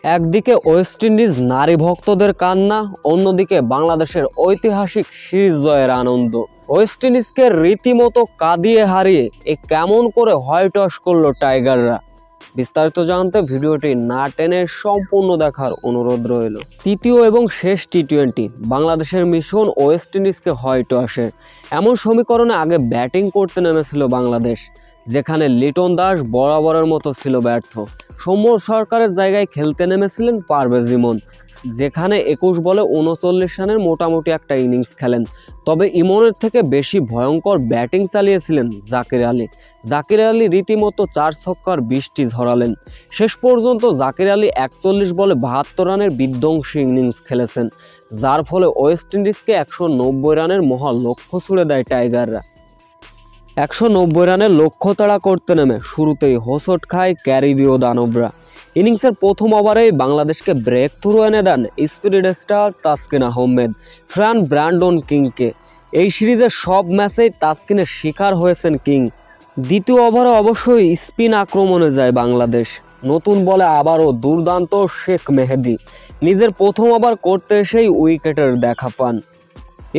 একদিকে West Indies নারী ভক্তদের কান্না, অন্যদিকে বাংলাদেশের ঐতিহাসিক সিরিজ জয়ের আনন্দ। ওয়েস্ট ইন্ডিজকে রীতিমতো কাঁদিয়ে হারিয়ে কেমন করে হোয়াইট ওয়াশ করলো টাইগাররা। বিস্তারিত জানতে ভিডিওটি না টেনে সম্পূর্ণ দেখার অনুরোধ রইল। তৃতীয় এবং শেষ টি-20 বাংলাদেশের মিশন ওয়েস্ট ইন্ডিজকে হোয়াইট ওয়াশের। এমন সমীকরণে আগে ব্যাটিং করতে নেমেছিল বাংলাদেশ, যেখানে লিটন দাস বরাবরের মতো ছিল ব্যর্থ। সৌম্য সরকারের জায়গায় খেলতে নেমেছিলেন পারভেজ ইমন, যেখানে 21 বলে 39 রানের মোটামুটি একটা ইনিংস খেলেন। তবে ইমনের থেকে বেশি ভয়ঙ্কর ব্যাটিং চালিয়েছিলেন জাকির আলী। জাকির আলী রীতিমতো 4 ছক্কার বৃষ্টি ঝরালেন। শেষ পর্যন্ত জাকির আলী 41 বলে 72 রানের বিধ্বংসী ইনিংস খেলেছেন, যার ফলে ওয়েস্ট ইন্ডিজকে 190 রানের মহা লক্ষ্য ছুড়ে দেয় টাইগাররা। 190 রানের লক্ষ্য তাড়া করতে নেমে শুরুতেই হোঁচট খায় ক্যারিবীয় দানবরা। ইনিংসের প্রথম ওভারেই বাংলাদেশকে ব্রেক থ্রু এনে দেন স্পিরিট স্টার তাসকিন আহমেদ ফ্রান ব্র্যান্ডন কিংকে। এই সিরিজের সব ম্যাচেই তাসকিনের শিকার হয়েছেন কিং। দ্বিতীয় ওভারে অবশ্যই স্পিন আক্রমণে যায় বাংলাদেশ। নতুন বলে আবারও দুর্দান্ত শেখ মেহেদী নিজের প্রথম ওভার করতে এসেই উইকেটের দেখা পান।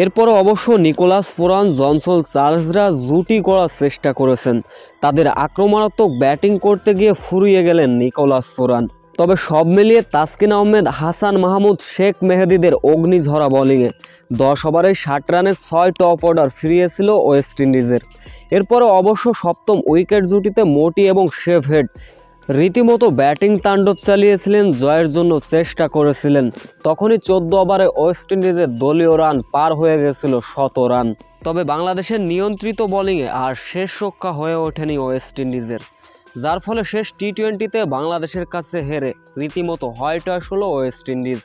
এরপর অবশ্য নিকোলাস পুরান, জনসন চার্লসরা জুটি করার চেষ্টা করেছেন। তাদের আক্রমণাত্মক ব্যাটিং করতে গিয়ে ফুরিয়ে গেলেন নিকোলাস পুরান। তবে সব মিলিয়ে তাসকিন আহমেদ, হাসান মাহমুদ, শেখ মেহেদীদের অগ্নিঝরা বোলিংয়ে 10 ওভারে 60 রানে 6 টপ অর্ডার ফিরিয়েছিল ওয়েস্ট ইন্ডিজের। এরপরে অবশ্য সপ্তম উইকেট জুটিতে মোটি এবং শেভহেড রীতিমতো ব্যাটিং তাণ্ডব চালিয়েছিলেন, জয়ের জন্য চেষ্টা করেছিলেন। তখনই 14 ওভারে ওয়েস্ট ইন্ডিজের দলীয় রান পার হয়ে গেছিল 100 রান। তবে বাংলাদেশের নিয়ন্ত্রিত বোলিংয়ে আর শেষ রক্ষা হয়ে ওঠেনি ওয়েস্ট ইন্ডিজের, যার ফলে শেষ টি-20তে বাংলাদেশের কাছে হেরে রীতিমতো হোয়াইট ওয়াশ হলো ওয়েস্ট ইন্ডিজ।